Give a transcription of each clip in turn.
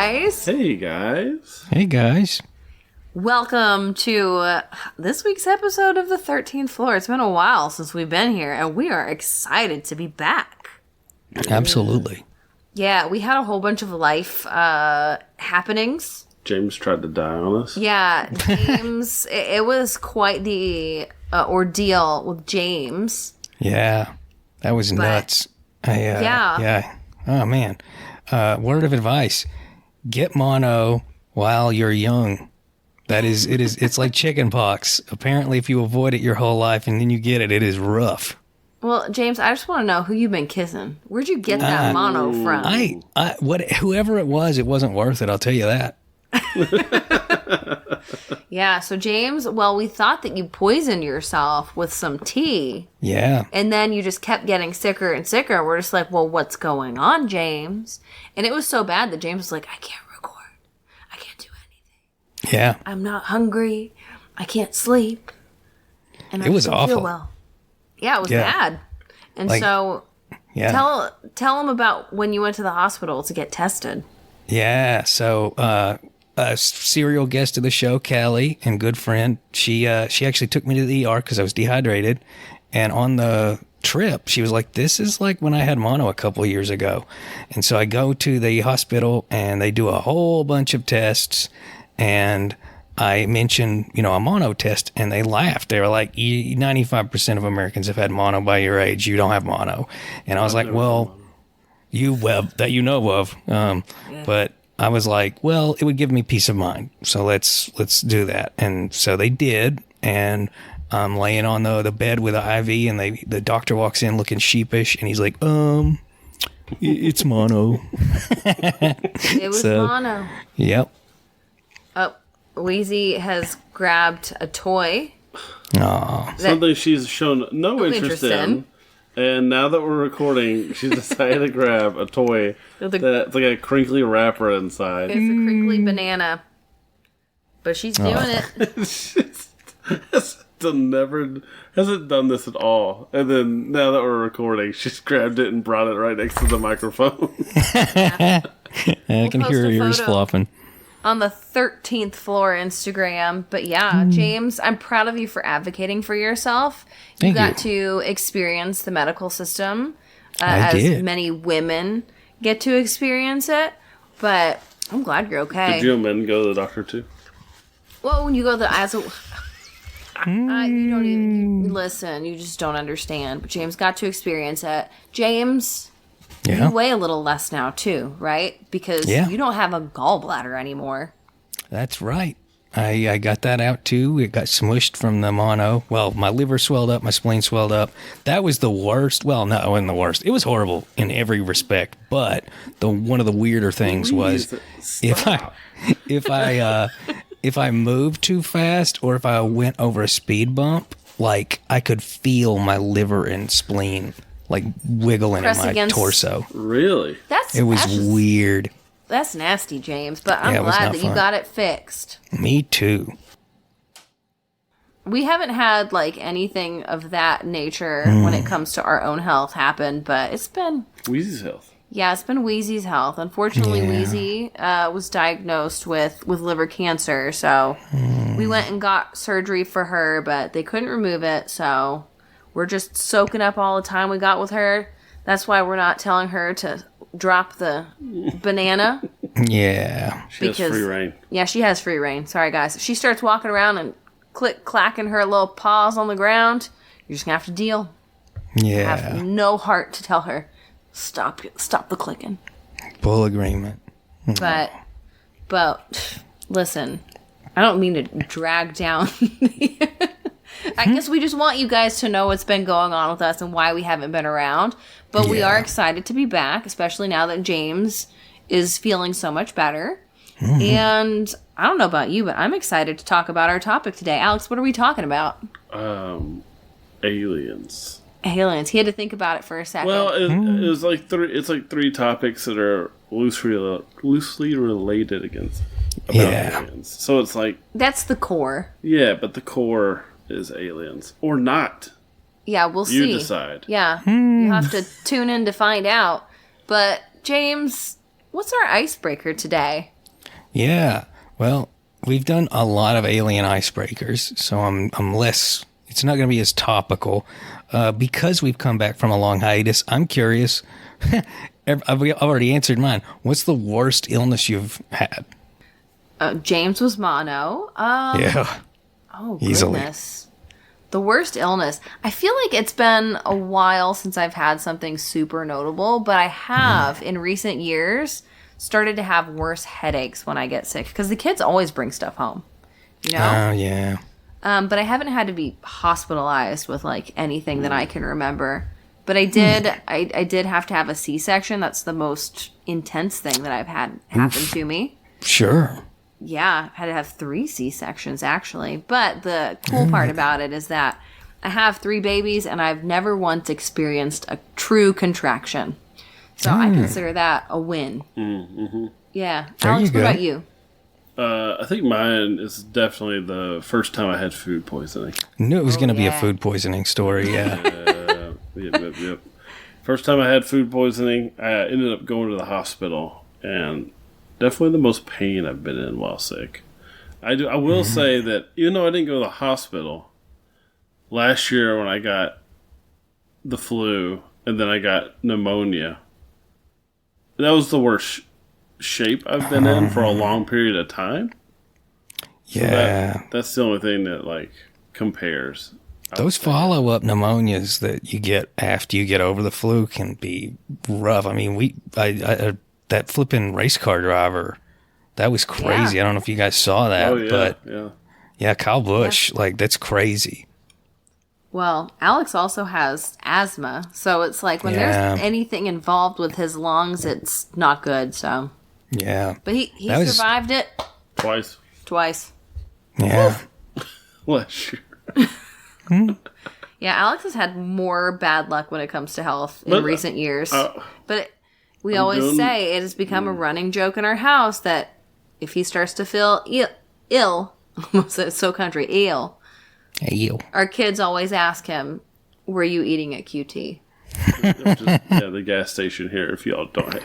guys. Hey, guys. Hey, guys. Welcome to this week's episode of the 13th Floor. It's been a while since we've been here, and we are excited to be back. Absolutely. Yeah, we had a whole bunch of life happenings. James tried to die on us. Yeah, James, it was quite the ordeal with James. Yeah, that was nuts. Yeah. Oh, man. Word of advice. Get mono while you're young. It's like chicken pox. Apparently, if you avoid it your whole life and then you get it, it is rough. Well, James, I just want to know who you've been kissing. Where'd you get that mono from? Whoever it wasn't worth it. I'll tell you that. Yeah, so James, well, we thought that you poisoned yourself with some tea. Yeah. And then you just kept getting sicker and sicker. We're just like, well, what's going on, James? And it was so bad that James was like, I can't record. I can't do anything. Yeah. I'm not hungry. I can't sleep. And it was awful. Feel well. Yeah, it was bad. And so tell them about when you went to the hospital to get tested. Yeah, so a serial guest of the show, Callie, and good friend, she actually took me to the ER because I was dehydrated. And on the trip, she was like, this is like when I had mono a couple of years ago. And so I go to the hospital, and they do a whole bunch of tests. And I mentioned, a mono test, and they laughed. They were like, 95% of Americans have had mono by your age. You don't have mono. And I was like, well, that you know of. But I was like, well, it would give me peace of mind. So let's do that. And so they did. And I'm laying on the bed with an IV, and the doctor walks in looking sheepish, and he's like, it's mono. It was mono. Yep. Wheezy has grabbed a toy. Something she's shown no interest in. And now that we're recording, she's decided to grab a toy that's like a crinkly wrapper inside. It's a crinkly banana. But she's doing it. Hasn't done this at all. And then now that we're recording, she's grabbed it and brought it right next to the microphone. I can hear her ears flopping. On the 13th Floor Instagram. But yeah, James, I'm proud of you for advocating for yourself. You got to experience the medical system as many women get to experience it. But I'm glad you're okay. Did you men go to the doctor too? Well, when you go to the you don't even listen. You just don't understand. But James got to experience it. James, you weigh a little less now too, right? Because you don't have a gallbladder anymore. That's right. I got that out too. It got smushed from the mono. Well, my liver swelled up, my spleen swelled up. That was the worst. Well, no, it wasn't the worst. It was horrible in every respect. But one of the weirder things was if I moved too fast, or if I went over a speed bump, like I could feel my liver and spleen like wiggling in my torso. Really? It was weird. That's nasty, James, but I'm glad that you got it fixed. Me too. We haven't had like anything of that nature when it comes to our own health happen, but it's been Wheezy's health. Yeah, it's been Wheezy's health. Unfortunately, Wheezy was diagnosed with liver cancer, so we went and got surgery for her, but they couldn't remove it, so we're just soaking up all the time we got with her. That's why we're not telling her to drop the banana. Yeah. She has free reign. Yeah, she has free reign. Sorry, guys. If she starts walking around and clacking her little paws on the ground, you're just going to have to deal. Yeah. I have no heart to tell her, stop the clicking. Full agreement. But listen, I don't mean to drag down I guess we just want you guys to know what's been going on with us and why we haven't been around. But we are excited to be back, especially now that James is feeling so much better. And I don't know about you, but I'm excited to talk about our topic today. Alex, what are we talking about? Aliens. Aliens. He had to think about it for a second. Well, it was like three topics that are loosely related about aliens. So it's like that's the core. Yeah, but the core is aliens or not. Yeah, we'll see. You decide. Yeah, you have to tune in to find out. But James, what's our icebreaker today? Yeah. Well, we've done a lot of alien icebreakers, so I'm less. It's not going to be as topical because we've come back from a long hiatus. I'm curious. I've already answered mine. What's the worst illness you've had? James was mono. Yeah. Oh, easily. Goodness. The worst illness. I feel like it's been a while since I've had something super notable, but I have, in recent years, started to have worse headaches when I get sick. Because the kids always bring stuff home. You know? Oh, yeah. But I haven't had to be hospitalized with, like, anything that I can remember. But I did I did have to have a C-section. That's the most intense thing that I've had happen to me. Sure. Yeah, I had to have 3 C-sections, actually. But the cool part about it is that I have 3 babies, and I've never once experienced a true contraction. So I consider that a win. Mm-hmm. Yeah. There Alex, you what go. about you? I think mine is definitely the first time I had food poisoning. Knew it was going to be a yeah. food poisoning story, yeah. Yep. First time I had food poisoning, I ended up going to the hospital, and definitely the most pain I've been in while sick. I will say that even though I didn't go to the hospital, last year when I got the flu and then I got pneumonia, that was the worst shape I've been in for a long period of time. Yeah. So that's the only thing that, like, compares. Those follow-up pneumonias that you get after you get over the flu can be rough. I mean, that flipping race car driver, that was crazy. Yeah. I don't know if you guys saw that, Oh, yeah, but yeah, Kyle Busch, like, that's crazy. Well, Alex also has asthma. So it's like when Yeah. there's anything involved with his lungs, it's not good. So, Yeah. but he That was- survived it Twice twice. Yeah. last year. Yeah, Alex has had more bad luck when it comes to health in But, recent years. But we I'm always doing- say it has become a running joke in our house that if he starts to feel ill, almost it's so country, ill, Ew. our kids always ask him, "Were you eating at QT?" The gas station here.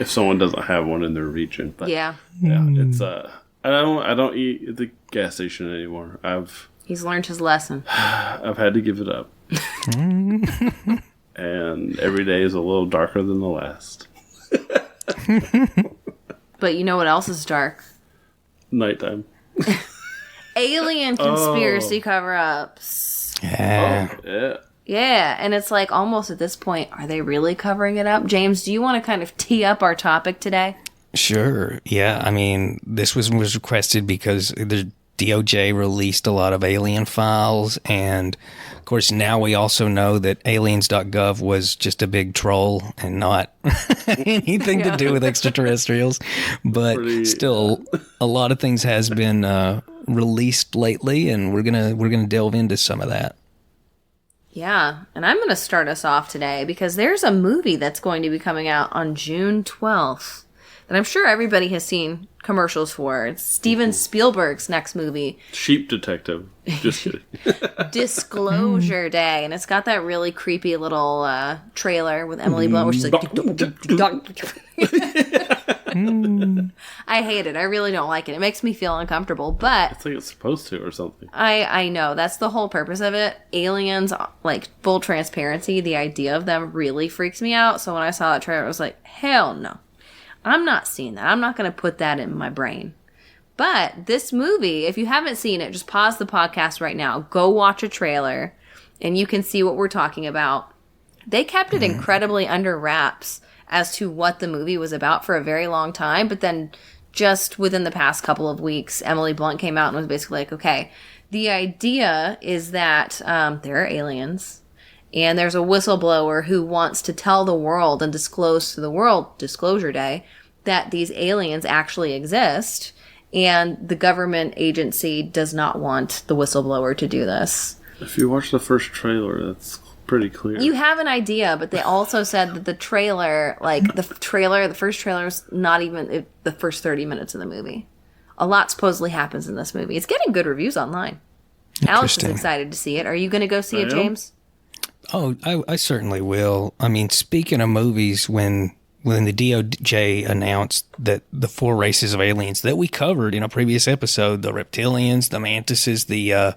If someone doesn't have one in their region, but Yeah, it's I don't eat at the gas station anymore. he's learned his lesson. I've had to give it up, and every day is a little darker than the last. But you know what else is dark? Nighttime. Alien conspiracy cover-ups. Yeah. Yeah. Yeah, and it's like almost at this point, are they really covering it up? James, do you want to kind of tee up our topic today? Sure. Yeah. I mean, this was requested because the DOJ released a lot of alien files. And of course, now we also know that aliens.gov was just a big troll and not anything to do with extraterrestrials. But still, a lot of things has been released lately, and we're gonna delve into some of that. Yeah, and I'm going to start us off today because there's a movie that's going to be coming out on June 12th that I'm sure everybody has seen commercials for. It's Steven Spielberg's next movie, Sheep Detective. Just kidding. Disclosure Day, and it's got that really creepy little trailer with Emily Blunt where she's like... I hate it. I really don't like it. It makes me feel uncomfortable, but... It's like it's supposed to or something. I know. That's the whole purpose of it. Aliens, like, full transparency, the idea of them really freaks me out. So when I saw that trailer, I was like, hell no. I'm not seeing that. I'm not going to put that in my brain. But this movie, if you haven't seen it, just pause the podcast right now. Go watch a trailer, and you can see what we're talking about. They kept it incredibly under wraps as to what the movie was about for a very long time. But then just within the past couple of weeks, Emily Blunt came out and was basically like, okay, the idea is that there are aliens. And there's a whistleblower who wants to tell the world and disclose to the world, Disclosure Day, that these aliens actually exist. And the government agency does not want the whistleblower to do this. If you watch the first trailer, that's pretty clear. You have an idea, but they also said that the trailer, the first trailer is not even the first 30 minutes of the movie. A lot supposedly happens in this movie. It's getting good reviews online. Alex is excited to see it. Are you going to go see it, James? Oh, I certainly will. I mean, speaking of movies, when when the DOJ announced that the 4 races of aliens that we covered in a previous episode, the reptilians, the mantises, the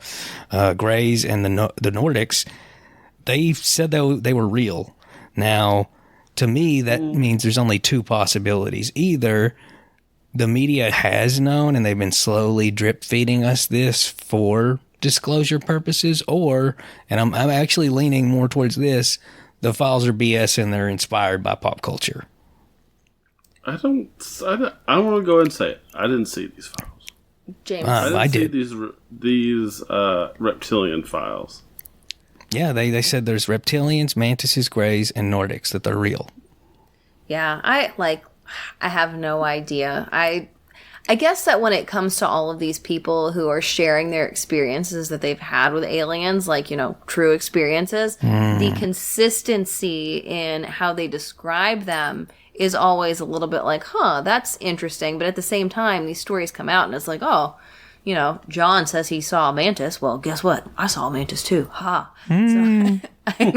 greys, and the Nordics, they said they were real. Now, to me, that means there's only 2 possibilities. Either the media has known and they've been slowly drip feeding us this for disclosure purposes, or, and I'm actually leaning more towards this, the files are BS and they're inspired by pop culture. I want to go ahead and say it. I didn't see these files. James. I didn't see these reptilian files. Yeah, they said there's reptilians, mantises, greys, and Nordics, that they're real. Yeah, I have no idea. I guess that when it comes to all of these people who are sharing their experiences that they've had with aliens, like, true experiences, the consistency in how they describe them is always a little bit like, that's interesting. But at the same time, these stories come out and it's like, John says he saw a mantis. Well, guess what? I saw a mantis too. Ha. So I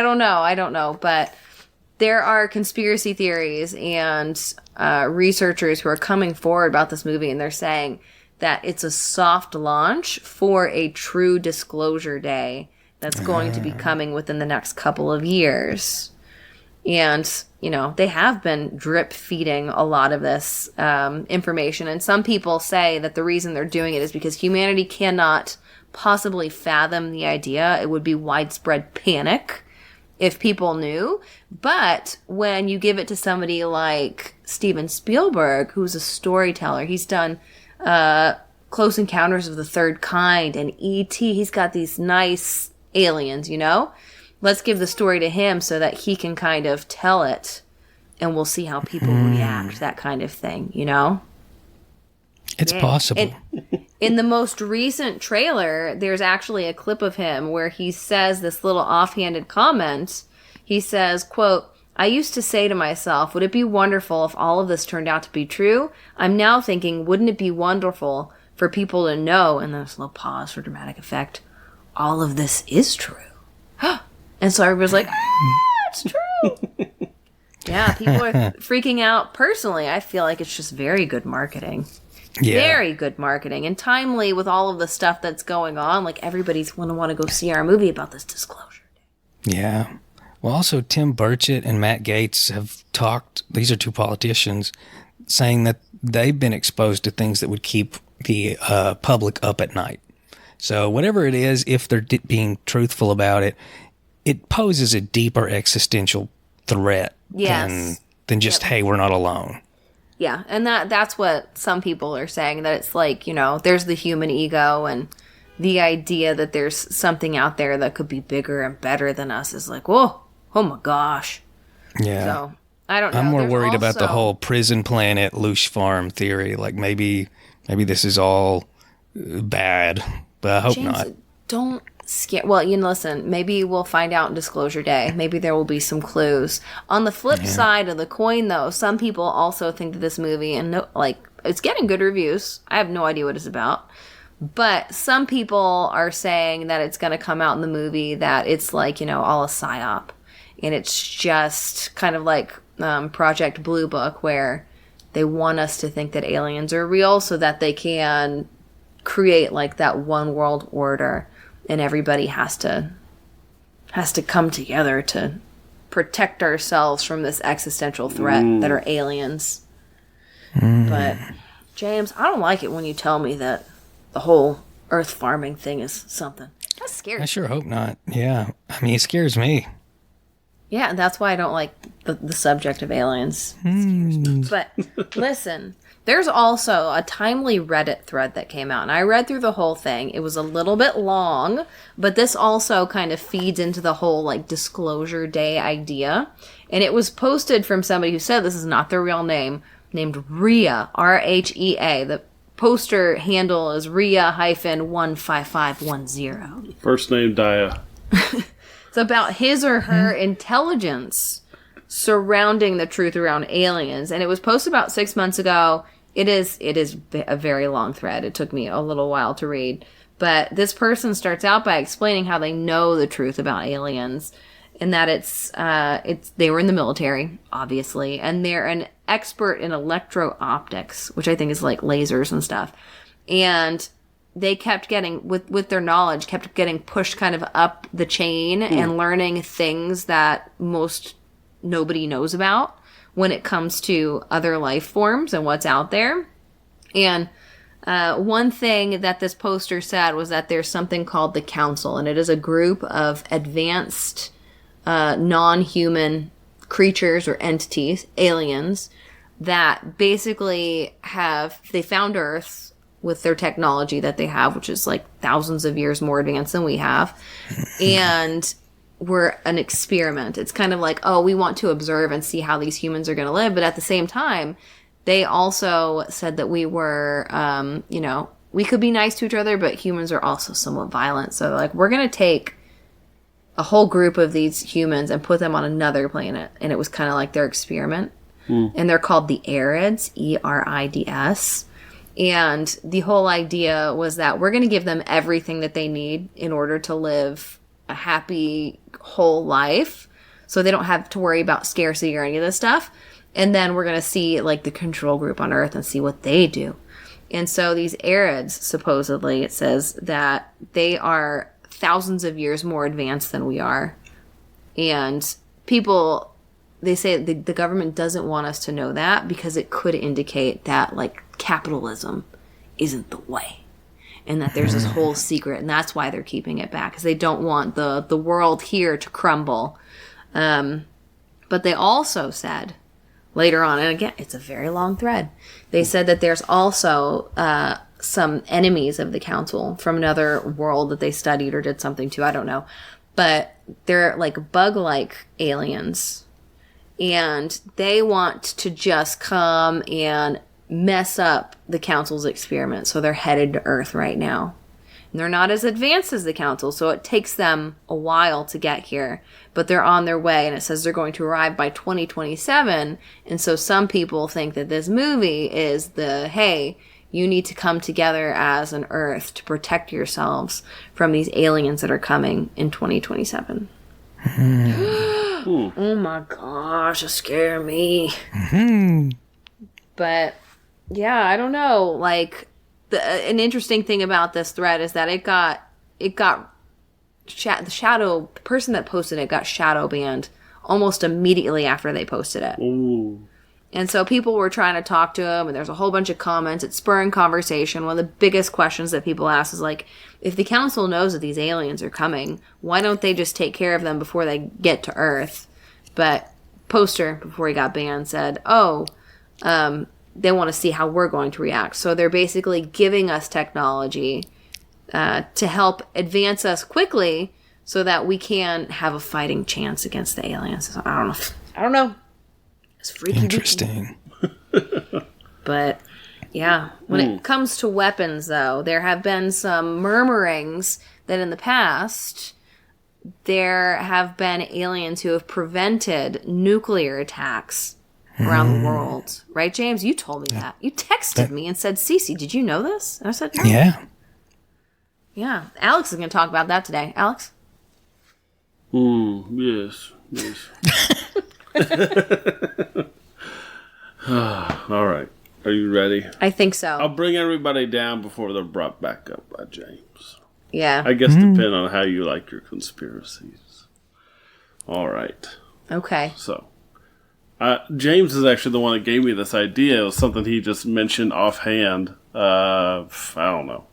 don't know. But there are conspiracy theories and researchers who are coming forward about this movie, and they're saying that it's a soft launch for a true disclosure day that's going to be coming within the next couple of years. And, they have been drip feeding a lot of this information. And some people say that the reason they're doing it is because humanity cannot possibly fathom the idea. It would be widespread panic if people knew. But when you give it to somebody like Steven Spielberg, who's a storyteller, he's done Close Encounters of the Third Kind and E.T., he's got these nice aliens, Let's give the story to him so that he can kind of tell it, and we'll see how people react, that kind of thing, It's possible. In the most recent trailer, there's actually a clip of him where he says this little offhanded comment. He says, quote, "I used to say to myself, would it be wonderful if all of this turned out to be true? I'm now thinking, wouldn't it be wonderful for people to know," and there's a little pause for dramatic effect, "all of this is true." And so everybody's like, it's true. Yeah, people are freaking out. Personally, I feel like it's just very good marketing. Yeah. Very good marketing and timely with all of the stuff that's going on. Like, everybody's going to want to go see our movie about this disclosure. Yeah. Well, also, Tim Burchett and Matt Gaetz have talked, these are 2 politicians, saying that they've been exposed to things that would keep the public up at night. So whatever it is, if they're being truthful about it, it poses a deeper existential threat than just, hey, we're not alone. Yeah, and that's what some people are saying, that it's like, there's the human ego, and the idea that there's something out there that could be bigger and better than us is like, whoa, oh my gosh. Yeah. So, I don't know. I'm more worried about the whole prison planet, Loosh Farm theory. Like, maybe this is all bad, but I hope not. Don't scare. Well, listen, maybe we'll find out in Disclosure Day. Maybe there will be some clues. On the flip side of the coin, though, some people also think that this movie, and it's getting good reviews. I have no idea what it's about. But some people are saying that it's going to come out in the movie that it's like, all a psyop. And it's just kind of like Project Blue Book, where they want us to think that aliens are real so that they can create like that one world order. And everybody has to come together to protect ourselves from this existential threat that are aliens. But, James, I don't like it when you tell me that the whole earth farming thing is something. That scares me. I sure hope not. Yeah. I mean, it scares me. Yeah, that's why I don't like the subject of aliens. But, listen, there's also a timely Reddit thread that came out, and I read through the whole thing. It was a little bit long, but this also kind of feeds into the whole, like, Disclosure Day idea. And it was posted from somebody who said this is not their real name, named Rhea, R-H-E-A. The poster handle is Rhea-15510. First name, Daya. It's about his or her intelligence surrounding the truth around aliens. And it was posted about 6 months ago. It is a very long thread. It took me a little while to read. But this person starts out by explaining how they know the truth about aliens. in that it's they were in the military, obviously, and they're an expert in electro-optics, which I think is like lasers and stuff. And they kept getting, with their knowledge, kept getting pushed kind of up the chain and learning things that nobody knows about when it comes to other life forms and what's out there. And one thing that this poster said was that there's something called the Council, and it is a group of advanced non-human creatures or entities, aliens, that basically they found Earth with their technology that they have, which is like thousands of years more advanced than we have, and we're an experiment. It's kind of like, oh, we want to observe and see how these humans are going to live, but at the same time, they also said that we were, we could be nice to each other, but humans are also somewhat violent. So, like, we're going to take a whole group of these humans and put them on another planet. And it was kind of like their experiment. And they're called the Erids, E-R-I-D-S. And the whole idea was that we're going to give them everything that they need in order to live a happy, whole life. So they don't have to worry about scarcity or any of this stuff. And then we're going to see, like, the control group on Earth and see what they do. And so these Erids, supposedly, it says that they are thousands of years more advanced than we are. And people, they say the government doesn't want us to know that because it could indicate that, like, capitalism isn't the way. And that there's this whole secret. And that's why they're keeping it back. Because they don't want the world here to crumble. But they also said later on, and again, it's a very long thread, they said that there's also some enemies of the Council from another world that they studied or did something to, I don't know. But they're like bug-like aliens. And they want to just come and mess up the Council's experiment. So they're headed to Earth right now. And they're not as advanced as the Council, so it takes them a while to get here. But they're on their way, and it says they're going to arrive by 2027. And so some people think that this movie is hey, you need to come together as an Earth to protect yourselves from these aliens that are coming in 2027. Oh my gosh, it scared me. But yeah, I don't know. Like, an interesting thing about this thread is that the person that posted it got shadow banned almost immediately after they posted it. Ooh. And so people were trying to talk to him, and there's a whole bunch of comments. It's spurring conversation. One of the biggest questions that people ask is, like, if the Council knows that these aliens are coming, why don't they just take care of them before they get to Earth? But poster, before he got banned, said, they want to see how we're going to react. So they're basically giving us technology to help advance us quickly so that we can have a fighting chance against the aliens. So I don't know. It's freaky. Interesting. But yeah, when it comes to weapons, though, there have been some murmurings that in the past there have been aliens who have prevented nuclear attacks around the world. Right, James? You told me that. You texted me and said, Cece, did you know this? And I said, no. Yeah. Yeah. Alex is going to talk about that today. Alex? Yes. All right. Are you ready? I think so. I'll bring everybody down before they're brought back up by James. Yeah. I guess depend on how you like your conspiracies. All right. Okay. So, James is actually the one that gave me this idea. It was something he just mentioned offhand. I don't know,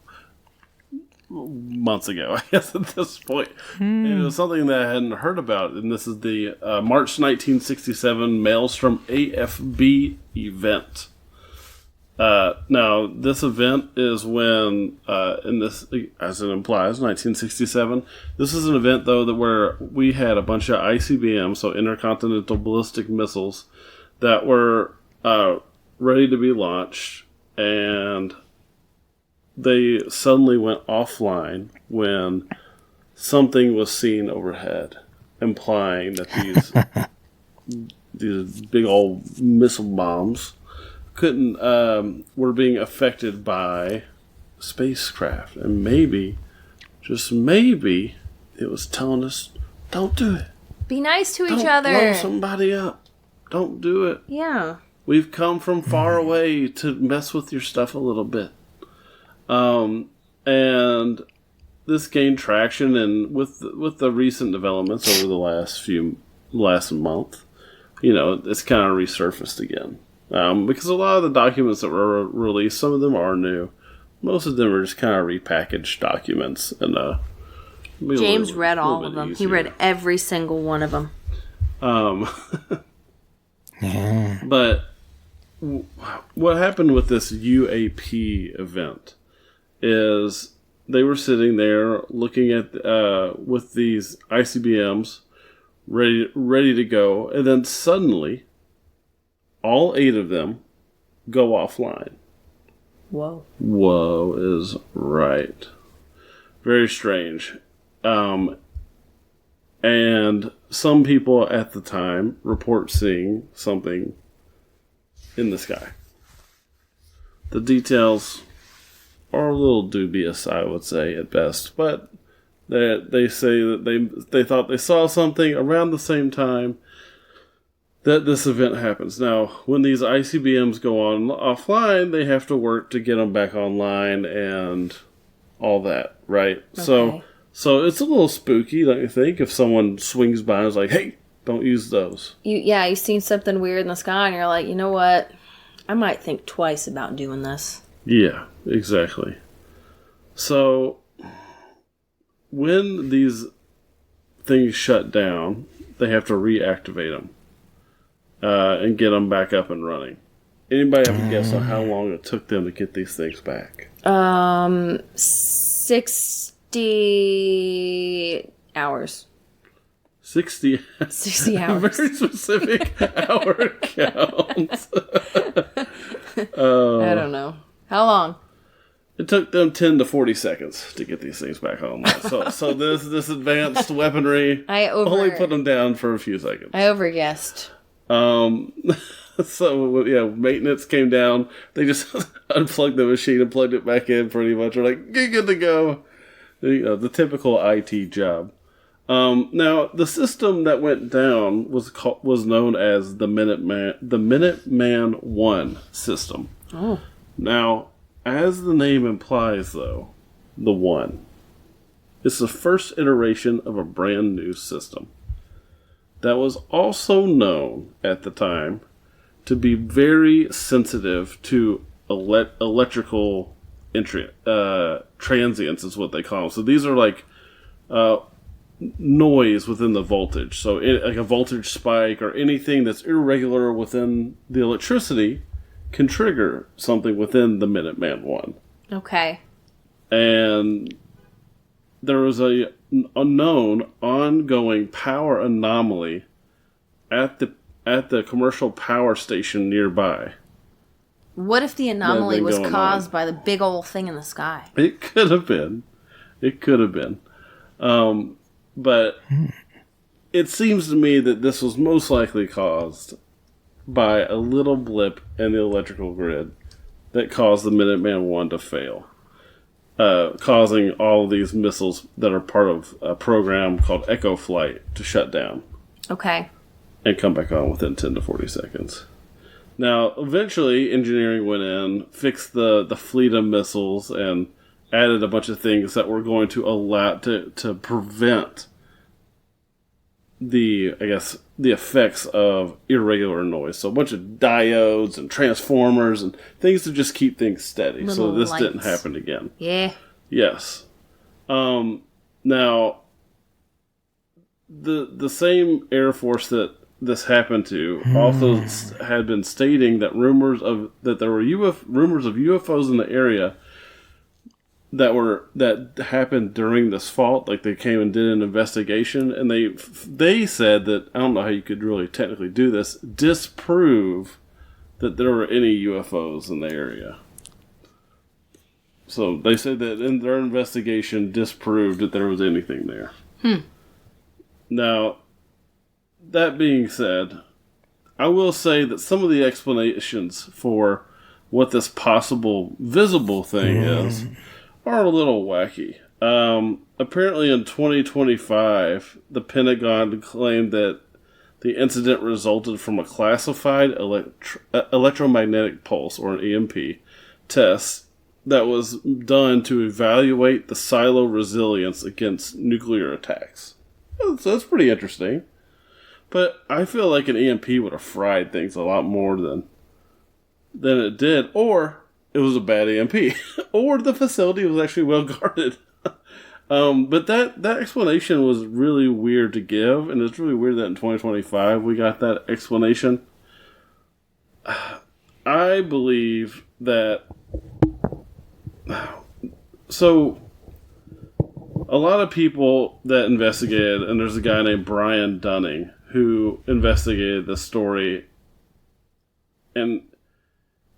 months ago, I guess at this point. And it was something that I hadn't heard about. And this is the March 1967 Maelstrom AFB event. Now, this event is when, in this, as it implies, 1967. This is an event, though, where we had a bunch of ICBMs, so intercontinental ballistic missiles, that were ready to be launched, and they suddenly went offline when something was seen overhead, implying that these big old missile bombs were being affected by spacecraft, and maybe, just maybe, it was telling us, don't do it. Be nice to each Don't other. blow somebody up. Don't do it. Yeah. We've come from far away to mess with your stuff a little bit. And this gained traction, and with the recent developments over the last month, it's kind of resurfaced again. Because a lot of the documents that were released, some of them are new. Most of them are just kind of repackaged documents. And James read all of them. Easier. He read every single one of them. But what happened with this UAP event is they were sitting there looking at with these ICBMs ready to go, and then suddenly all 8 of them go offline. Whoa. Whoa is right. Very strange. And some people at the time report seeing something in the sky. The details are a little dubious, I would say, at best. But they say that they thought they saw something around the same time that this event happens. Now, when these ICBMs go offline, they have to work to get them back online and all that, right? Okay. So it's a little spooky, don't you think, if someone swings by and is like, hey, don't use those. You've seen something weird in the sky and you're like, you know what? I might think twice about doing this. Yeah, exactly. So when these things shut down, they have to reactivate them and get them back up and running. Anybody have a guess on how long it took them to get these things back? 60 hours. 60 hours. Very specific hour count. I don't know. How long? It took them 10 to 40 seconds to get these things back online. So this advanced weaponry only put them down for a few seconds. I overguessed. So, yeah, maintenance came down. They just unplugged the machine and plugged it back in pretty much. They're like, you're good to go. The typical IT job. Now, the system that went down was known as the Minuteman I system. Oh. Now, as the name implies, though, the One, it's the first iteration of a brand new system that was also known at the time to be very sensitive to electrical transients, is what they call them. So these are like noise within the voltage. So like a voltage spike or anything that's irregular within the electricity can trigger something within the Minuteman I. Okay. And there was a known ongoing power anomaly at the commercial power station nearby. What if the anomaly was caused by the big old thing in the sky? It could have been. But it seems to me that this was most likely caused by a little blip in the electrical grid that caused the Minuteman I to fail. Causing all of these missiles that are part of a program called Echo Flight to shut down. Okay. And come back on within 10 to 40 seconds. Now, eventually, engineering went in, fixed the fleet of missiles, and added a bunch of things that were going to allow to prevent the effects of irregular noise. So a bunch of diodes and transformers and things to just keep things steady. Little so this lights. didn't happen again. Yeah. Yes. Now, the same Air Force that this happened to also had been stating that there were rumors of UFOs in the area that happened during this fault. Like, they came and did an investigation, and they said that, I don't know how you could really technically do this, disprove that there were any UFOs in the area. So they said that in their investigation disproved that there was anything there. Now, that being said, I will say that some of the explanations for what this possible visible thing is are a little wacky. apparently in 2025, the Pentagon claimed that the incident resulted from a classified electromagnetic pulse, or an EMP, test that was done to evaluate the silo resilience against nuclear attacks. So that's pretty interesting. But I feel like an EMP would have fried things a lot more than it did. Or it was a bad EMP. Or the facility was actually well guarded. But that explanation was really weird to give. And it's really weird that in 2025 we got that explanation. I believe that... So, a lot of people that investigated, and there's a guy named Brian Dunning who investigated this story, and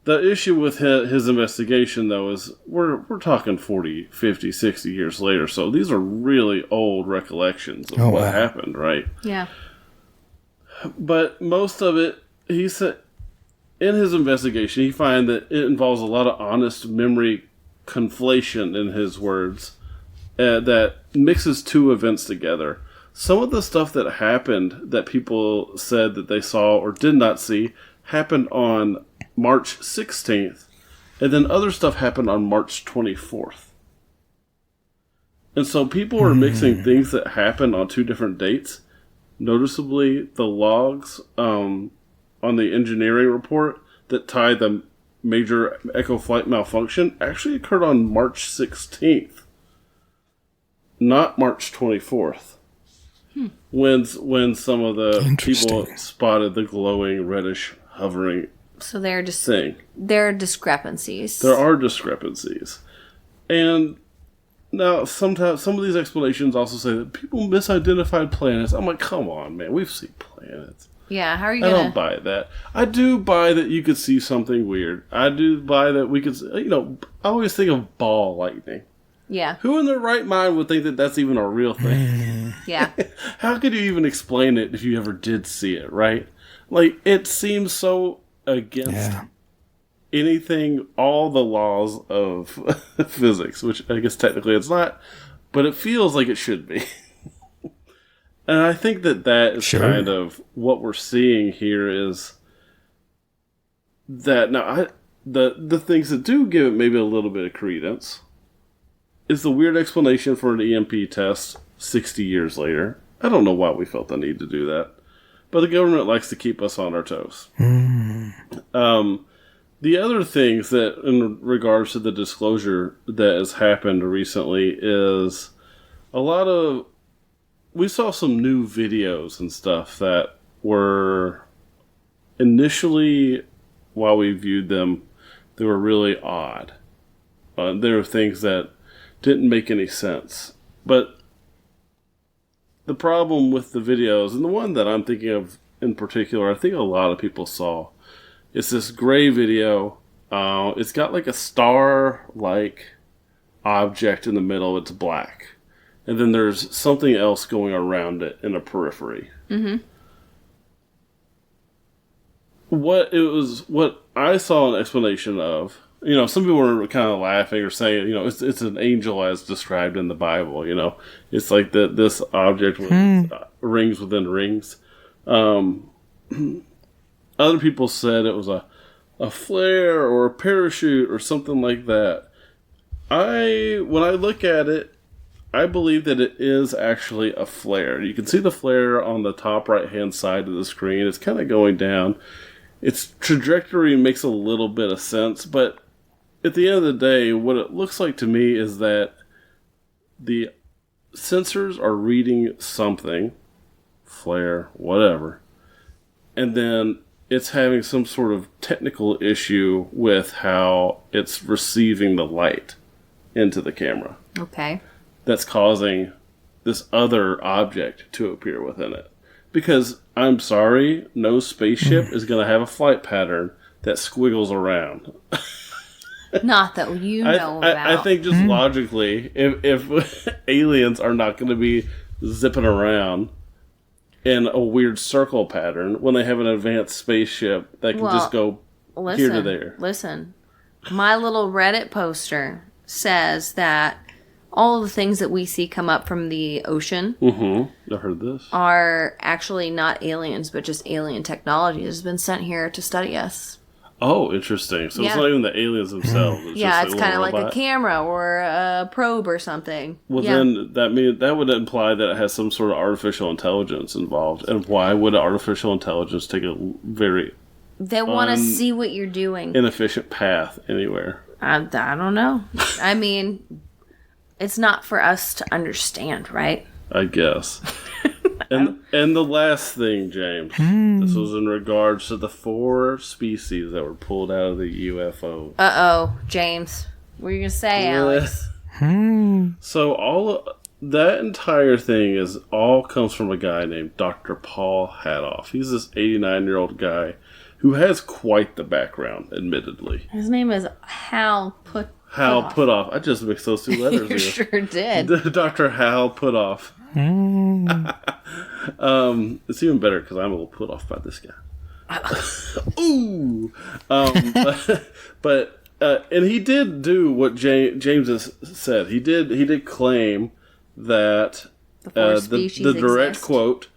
the issue with his investigation, though, is we're talking 40, 50, 60 years later, so these are really old recollections of what happened, right? Yeah. But most of it, he said, in his investigation, he found that it involves a lot of honest memory conflation, in his words, that mixes two events together. Some of the stuff that happened that people said that they saw or did not see happened on March 16th, and then other stuff happened on March 24th. And so people are mixing things that happened on two different dates. Noticeably, the logs on the engineering report that tie the major Echo flight malfunction actually occurred on March 16th, not March 24th, when some of the people spotted the glowing reddish hovering. So there are discrepancies. There are discrepancies, and now sometimes some of these explanations also say that people misidentified planets. I'm like, come on, man, we've seen planets. Yeah, how are you I gonna... don't buy that. I do buy that you could see something weird. I do buy that we could, I always think of ball lightning. Yeah. Who in their right mind would think that that's even a real thing? Yeah. How could you even explain it if you ever did see it, right? Like, it seems so against anything, all the laws of physics, which I guess technically it's not, but it feels like it should be. And I think that is kind of what we're seeing here is that now the things that do give it maybe a little bit of credence is the weird explanation for an EMP test 60 years later. I don't know why we felt the need to do that, but the government likes to keep us on our toes. The other things that, in regards to the disclosure that has happened recently, is we saw some new videos and stuff that were initially, while we viewed them, they were really odd. There were things that didn't make any sense. But the problem with the videos, and the one that I'm thinking of in particular, I think a lot of people saw, it's this gray video. It's got like a star-like object in the middle. It's black. And then there's something else going around it in a periphery. Mm-hmm. What I saw an explanation of, some people were kind of laughing or saying, it's an angel as described in the Bible, It's like this object with rings within rings. Other people said it was a flare or a parachute or something like that. When I look at it, I believe that it is actually a flare. You can see the flare on the top right-hand side of the screen. It's kind of going down. Its trajectory makes a little bit of sense, but at the end of the day, what it looks like to me is that the sensors are reading something, flare, whatever, and then it's having some sort of technical issue with how it's receiving the light into the camera. Okay. That's causing this other object to appear within it. Because, I'm sorry, no spaceship is going to have a flight pattern that squiggles around. Not that you know about. I think just logically, if aliens are not going to be zipping around in a weird circle pattern when they have an advanced spaceship that can just go here to there. Listen, my little Reddit poster says that all of the things that we see come up from the ocean I heard this. are actually not aliens, but just alien technology that has been sent here to study us. Oh, interesting. So it's Yeah. not even the aliens themselves. It's Yeah, just it's a kind of little like a robot. camera or a probe or something. Well, yeah. then that would imply that it has some sort of artificial intelligence involved. And why would artificial intelligence take a very They want to see what you're doing. inefficient path anywhere? I don't know. I mean, it's not for us to understand, right? I guess. And the last thing, James, this was in regards to the 4 species that were pulled out of the UFO. Uh-oh, James. What are you going to say, Alex? So that entire thing all comes from a guy named Dr. Paul Hadoff. He's this 89-year-old guy who has quite the background, admittedly. His name is Hal Putoff. I just mixed those 2 letters. You sure did. Dr. Hal Putoff. It's even better because I'm a little put off by this guy. Ooh. And he did do what James has said. He did claim that the direct exist. quote,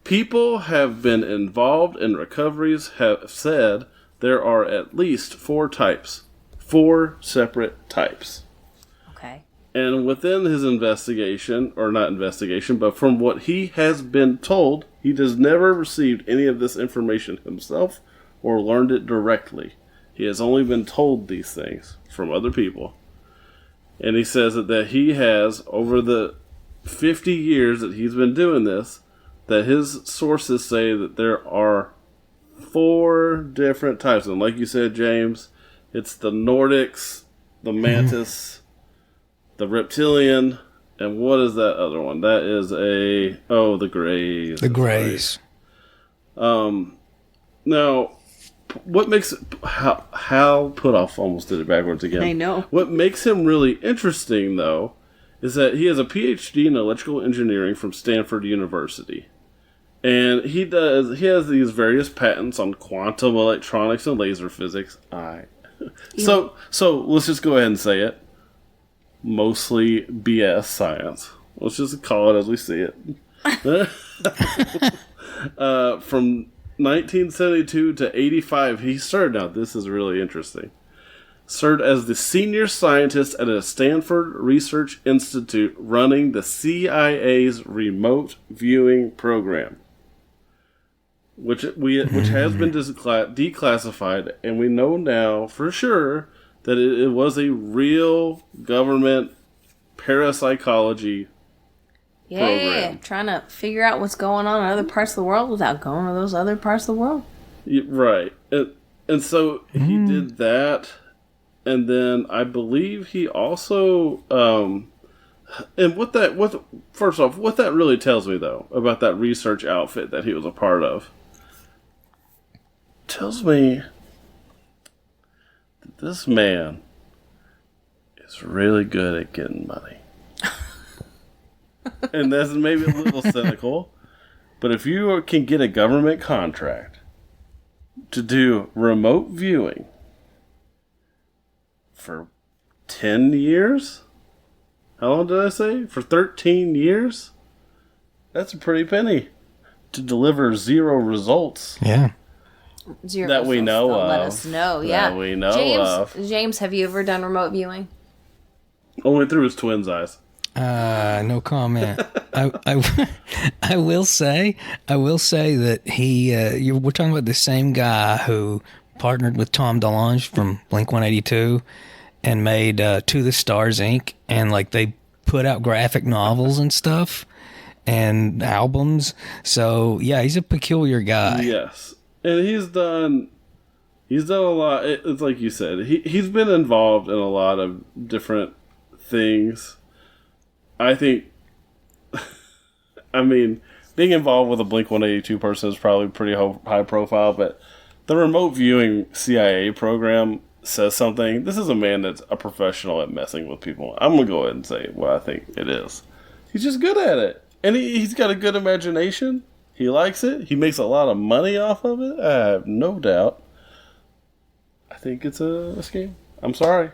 people have been involved in recoveries have said there are at least 4 types. 4 separate types. Okay. And within his investigation, or not investigation, but from what he has been told, he has never received any of this information himself or learned it directly. He has only been told these things from other people. And he says that he has, over the 50 years that he's been doing this, that his sources say that there are 4 different types. And like you said, James, it's the Nordics, the Mantis, the Reptilian, and what is that other one? That is the Greys. The Greys. Now, what makes Hal Putoff almost did it backwards again. I know. What makes him really interesting, though, is that he has a PhD in electrical engineering from Stanford University. And he has these various patents on quantum electronics and laser physics. So let's just go ahead and say it. Mostly BS science. Let's just call it as we see it. From 1972 to 85, he served. Now, this is really interesting. Served as the senior scientist at a Stanford Research Institute running the CIA's remote viewing program, which has been declassified, and we know now for sure that it was a real government parapsychology program. Trying to figure out what's going on in other parts of the world without going to those other parts of the world. Right. And so he did that, and then I believe he also first off, what that really tells me though about that research outfit that he was a part of tells me that this man is really good at getting money. And that's maybe a little cynical, but if you can get a government contract to do remote viewing for 10 years? How long did I say? For 13 years? That's a pretty penny to deliver 0 results. Yeah. Zero That we results, know they'll of. Let us know, yeah. That we know of. James, have you ever done remote viewing? Only through his twin's eyes. No comment. I will say that we're talking about the same guy who partnered with Tom DeLonge from Blink-182 and made To the Stars Inc. And like they put out graphic novels and stuff and albums. So yeah, he's a peculiar guy. Yes. And he's done a lot. It's like you said, he's been involved in a lot of different things. I think, I mean, being involved with a Blink-182 person is probably pretty high profile, but the remote viewing CIA program says something. This is a man that's a professional at messing with people. I'm going to go ahead and say what I think it is. He's just good at it. And he's got a good imagination. He likes it. He makes a lot of money off of it. I have no doubt. I think it's a scam. I'm sorry.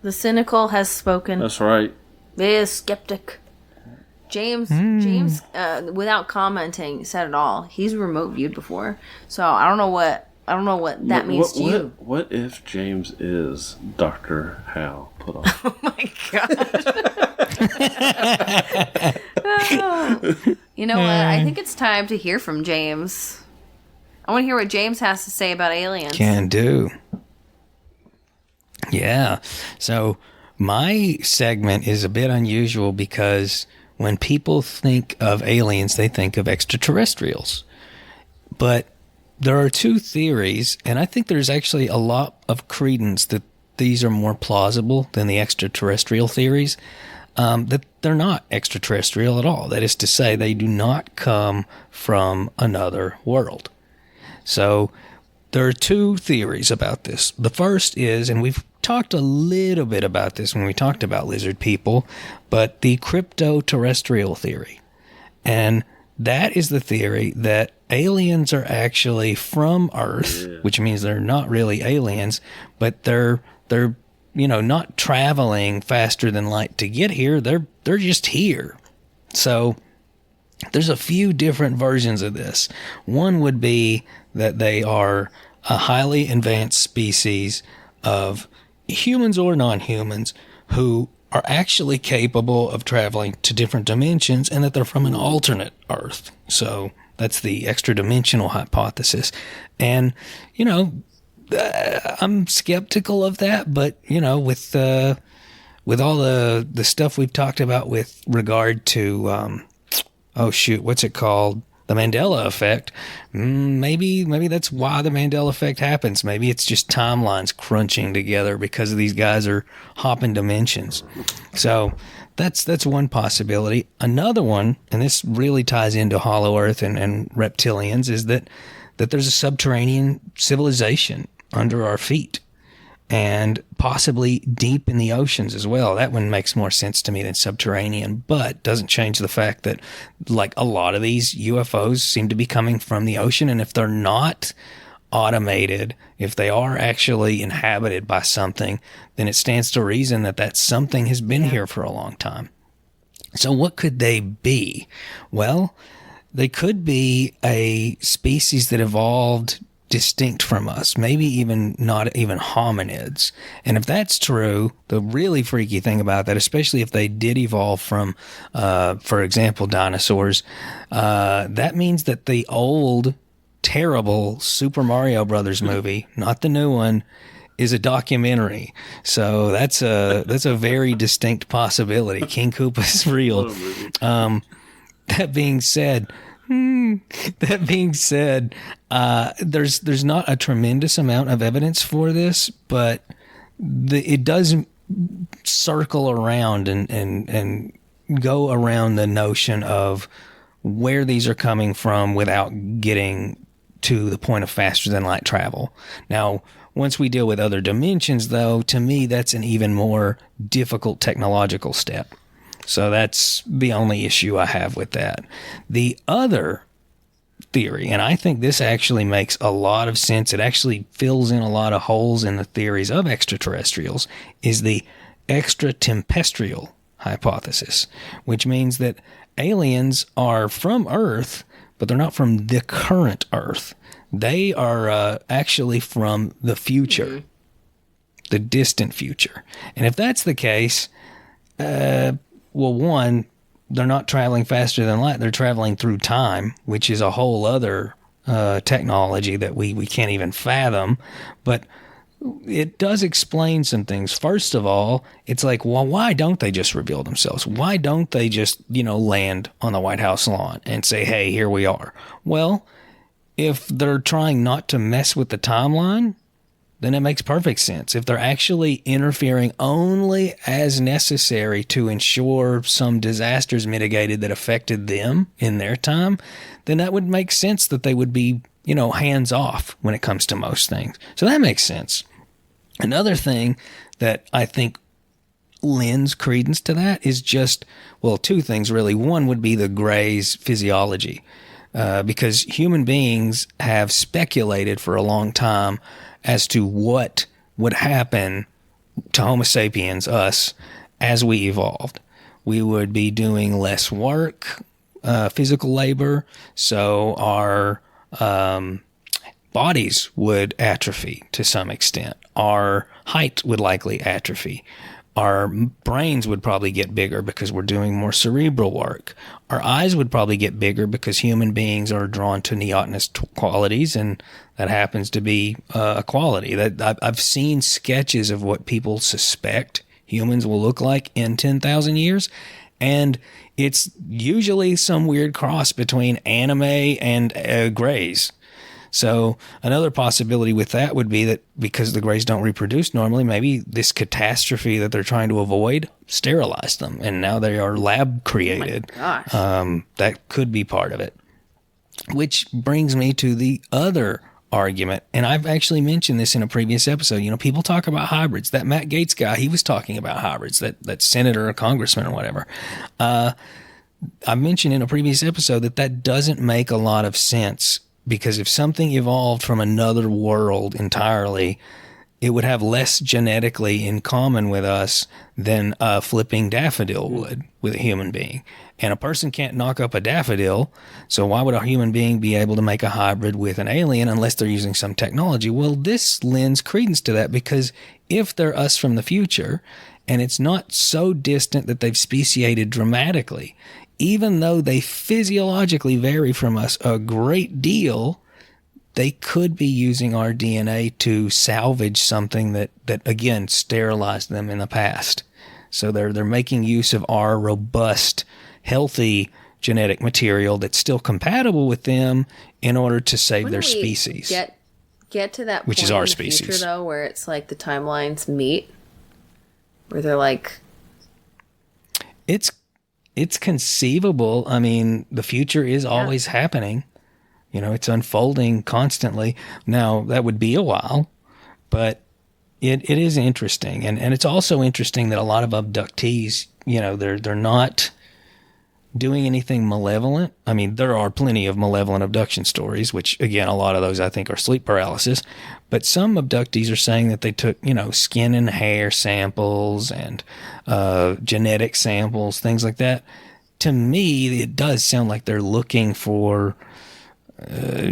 The cynical has spoken. That's right. Is skeptic. James, without commenting, said it all. He's remote viewed before, so I don't know what that means to you. What if James is Dr. Hal put on? Oh my god! You know what? I think it's time to hear from James. I want to hear what James has to say about aliens. Can do. Yeah. So my segment is a bit unusual because when people think of aliens, they think of extraterrestrials. But there are two theories, and I think there's actually a lot of credence that these are more plausible than the extraterrestrial theories, that they're not extraterrestrial at all. That is to say, they do not come from another world. So there are two theories about this. The first is, and we've talked a little bit about this when we talked about lizard people, but the crypto-terrestrial theory. And that is the theory that aliens are actually from Earth, which means they're not really aliens, but they're not traveling faster than light to get here. They're just here. So there's a few different versions of this. One would be that they are a highly advanced species of humans or non-humans who are actually capable of traveling to different dimensions and that they're from an alternate Earth. So that's the extra-dimensional hypothesis. And, I'm skeptical of that, but, with all the stuff we've talked about with regard to, what's it called? The Mandela effect. Maybe that's why the Mandela effect happens. Maybe it's just timelines crunching together because these guys are hopping dimensions. So that's one possibility. Another one, and this really ties into Hollow Earth and reptilians, is that there's a subterranean civilization under our feet, and possibly deep in the oceans as well. That one makes more sense to me than subterranean, but doesn't change the fact that, like, a lot of these UFOs seem to be coming from the ocean, and if they're not automated, if they are actually inhabited by something, then it stands to reason that something has been here for a long time. So what could they be? Well, they could be a species that evolved distinct from us, maybe even not even hominids. And if that's true, the really freaky thing about that, especially if they did evolve from, for example, dinosaurs, that means that the old, terrible Super Mario Brothers movie, not the new one, is a documentary. So that's a very distinct possibility. King Koopa's real. That being said, there's not a tremendous amount of evidence for this, but it does circle around and go around the notion of where these are coming from without getting to the point of faster than light travel. Now, once we deal with other dimensions, though, to me, that's an even more difficult technological step. So that's the only issue I have with that. The other theory, and I think this actually makes a lot of sense, it actually fills in a lot of holes in the theories of extraterrestrials, is the extratempestrial hypothesis, which means that aliens are from Earth, but they're not from the current Earth. They are actually from the future, the distant future. And if that's the case, well, one, they're not traveling faster than light. They're traveling through time, which is a whole other technology that we can't even fathom. But it does explain some things. First of all, it's like, well, why don't they just reveal themselves? Why don't they just, land on the White House lawn and say, hey, here we are? Well, if they're trying not to mess with the timeline, then it makes perfect sense. If they're actually interfering only as necessary to ensure some disasters mitigated that affected them in their time, then that would make sense that they would be, hands off when it comes to most things. So that makes sense. Another thing that I think lends credence to that is just, well, two things really. One would be the Gray's physiology, because human beings have speculated for a long time as to what would happen to Homo sapiens, us, as we evolved. We would be doing less work, physical labor, so our bodies would atrophy to some extent. Our height would likely atrophy. Our brains would probably get bigger because we're doing more cerebral work. Our eyes would probably get bigger because human beings are drawn to neotenous qualities, and that happens to be a quality. That I've seen sketches of what people suspect humans will look like in 10,000 years, and it's usually some weird cross between anime and Greys. So another possibility with that would be that because the Greys don't reproduce normally, maybe this catastrophe that they're trying to avoid sterilized them, and now they are lab created. Oh my gosh. That could be part of it. Which brings me to the other argument, and I've actually mentioned this in a previous episode. You know, people talk about hybrids. That Matt Gaetz guy, he was talking about hybrids, that senator or congressman or whatever. I mentioned in a previous episode that doesn't make a lot of sense, because if something evolved from another world entirely, it would have less genetically in common with us than a flipping daffodil would with a human being. And a person can't knock up a daffodil, so why would a human being be able to make a hybrid with an alien unless they're using some technology? Well, this lends credence to that, because if they're us from the future, and it's not so distant that they've speciated dramatically, even though they physiologically vary from us a great deal, they could be using our DNA to salvage something that again, sterilized them in the past. So they're making use of our robust, healthy genetic material that's still compatible with them in order to save their species. Get to that point, which is our in the species. future, though, where it's like the timelines meet, where they're like... It's conceivable. I mean, the future is always happening. You know, it's unfolding constantly. Now, that would be a while, but it is interesting. And it's also interesting that a lot of abductees, you know, they're not doing anything malevolent. I mean, there are plenty of malevolent abduction stories, which, again, a lot of those I think are sleep paralysis. But some abductees are saying that they took, you know, skin and hair samples and genetic samples, things like that. To me, it does sound like they're looking for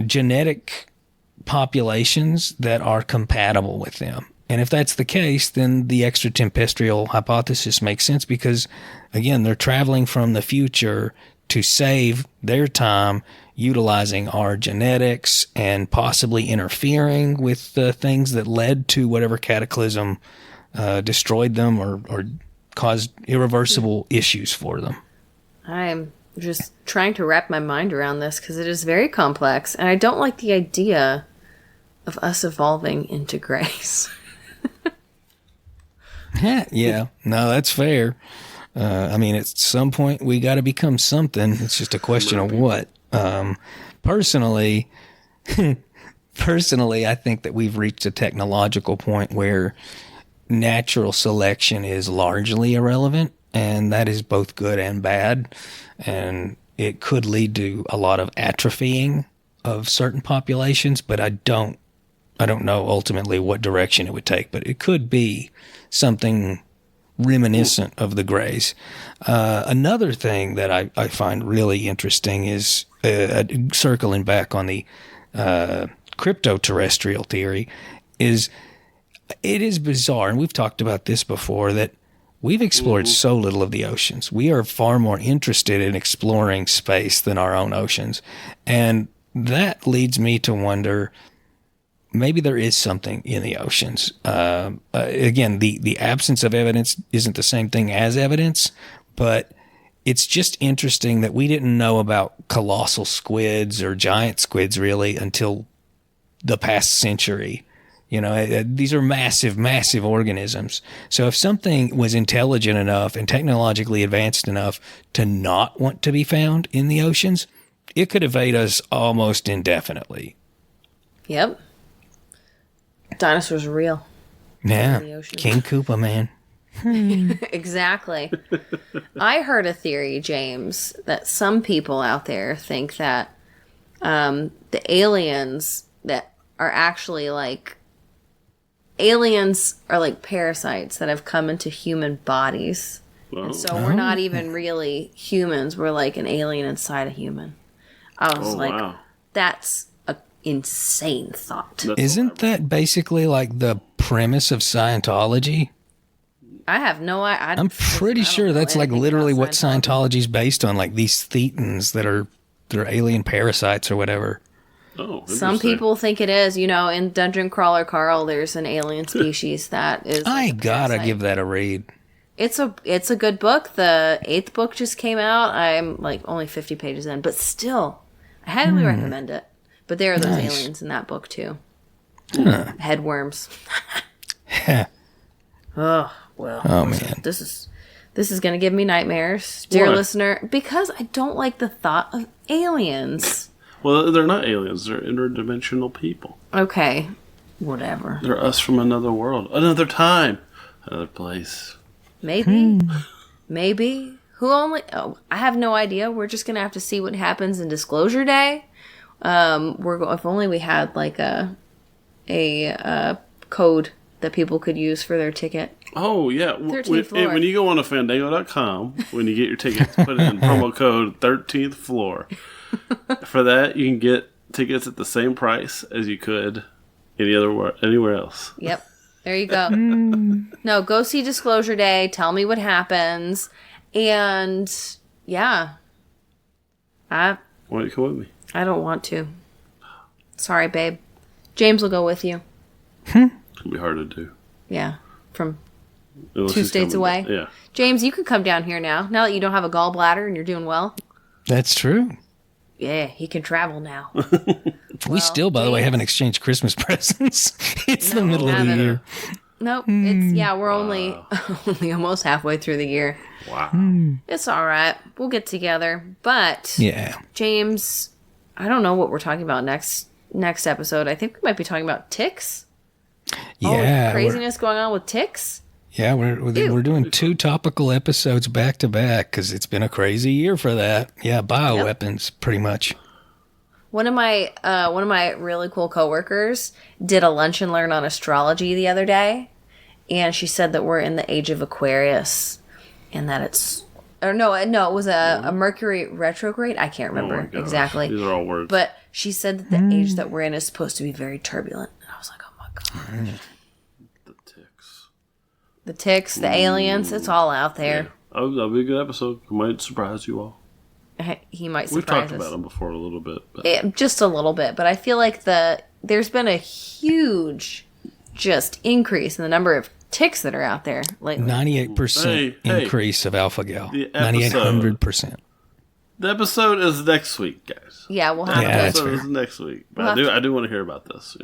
genetic populations that are compatible with them. And if that's the case, then the extraterrestrial hypothesis makes sense, because, again, they're traveling from the future to save their time, utilizing our genetics and possibly interfering with the things that led to whatever cataclysm destroyed them or caused irreversible issues for them. I'm just trying to wrap my mind around this, because it is very complex, and I don't like the idea of us evolving into Greys. Yeah, no, that's fair. I mean, at some point we got to become something. It's just a question of what. Personally, I think that we've reached a technological point where natural selection is largely irrelevant, and that is both good and bad. And it could lead to a lot of atrophying of certain populations, but I don't know ultimately what direction it would take, but it could be something reminiscent of the Greys. Another thing that I find really interesting is circling back on the crypto-terrestrial theory, is it is bizarre, and we've talked about this before, that we've explored so little of the oceans. We are far more interested in exploring space than our own oceans. And that leads me to wonder, maybe there is something in the oceans. Again, the absence of evidence isn't the same thing as evidence, but it's just interesting that we didn't know about colossal squids or giant squids really until the past century. You know, these are massive, massive organisms. So if something was intelligent enough and technologically advanced enough to not want to be found in the oceans, it could evade us almost indefinitely. Yep. Dinosaurs are real. Yeah. King Koopa, man. Exactly. I heard a theory, James, that some people out there think that the aliens that are actually like... Aliens are like parasites that have come into human bodies Well, And so we're not even really humans. We're like an alien inside a human. I was like, wow. that's an insane thought. That's Isn't that basically like the premise of Scientology? I have no idea. I'm pretty sure that's like literally what Scientology's based on, like these thetans they're alien parasites or whatever. Oh, Some people think it is. In Dungeon Crawler Carl, there's an alien species that is. I like a gotta parasite. give that a read. It's a good book. The 8th book just came out. I'm like only 50 pages in, but still, I highly recommend it. But there are those aliens in that book too. Headworms. Oh well. Oh man. This is gonna give me nightmares, dear Why? listener, because I don't like the thought of aliens. Well, they're not aliens. They're interdimensional people. Okay, whatever. They're us from another world, another time, another place. Maybe. Maybe. I have no idea. We're just gonna have to see what happens in Disclosure Day. If only we had like a code that people could use for their ticket. Oh, yeah. 13th floor. When you go on to Fandango.com, when you get your tickets, put in promo code 13th floor. For that, you can get tickets at the same price as you could anywhere else. Yep. There you go. No, go see Disclosure Day. Tell me what happens. And yeah. Why don't you come with me? I don't want to. Sorry, babe. James will go with you. It'll be hard to do. Yeah. From Unless 2 he's states coming- away. Yeah. James, you can come down here now that you don't have a gallbladder and you're doing well. That's true. Yeah, he can travel now. We still, by the way, haven't exchanged Christmas presents. It's the middle of the haven't. year. Nope. We're only almost halfway through the year. Wow. It's all right. We'll get together. But Yeah. James, I don't know what we're talking about next episode. I think we might be talking about ticks. Yeah. Craziness going on with ticks. We're doing 2 topical episodes back to back because it's been a crazy year for that. Yeah, bioweapons, pretty much. One of my really cool coworkers did a lunch and learn on astrology the other day, and she said that we're in the age of Aquarius, and that it was a Mercury retrograde. I can't remember gosh. exactly. These are all words. But she said that the age that we're in is supposed to be very turbulent, and I was like, oh my god. The ticks. The ticks, the aliens, it's all out there. Yeah. That'll be a good episode. It might surprise you all. He might We've surprise talked us. about them before a little bit. But Just a little bit, but I feel like there's been a huge just increase in the number of ticks that are out there lately. 98% Hey. increase of alpha gal. The episode. 9800%. the episode is next week, guys. Yeah, we'll have Yeah, The that's episode fair. is next week. But I do want to hear about this,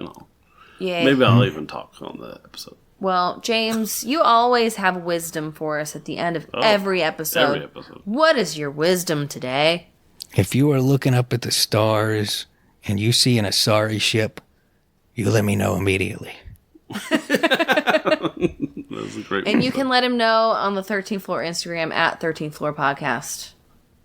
Yeah. Maybe I'll even talk on the episode. Well, James, you always have wisdom for us at the end of every episode. Every episode. What is your wisdom today? If you are looking up at the stars and you see an Asari ship, you let me know immediately. That was a great And you episode. can let him know on the 13th Floor Instagram at 13th Floor Podcast.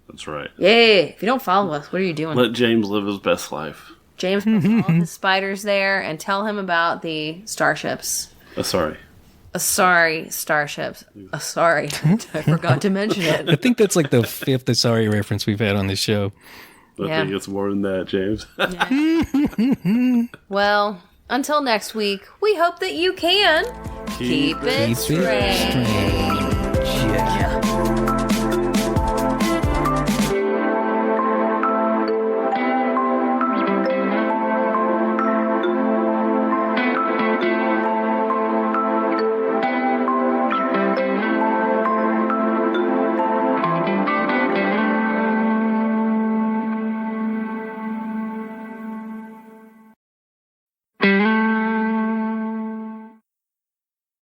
That's right. Yay! If you don't follow us, what are you doing? Let James live his best life. James puts all of his spiders there and tell him about the starships. Sorry. Sorry, starships. Sorry, I forgot to mention I it. think that's like the 5th Asari reference we've had on this show. I think it's more than that, James. Well, until next week, we hope that you can keep it strange. strange. Yeah.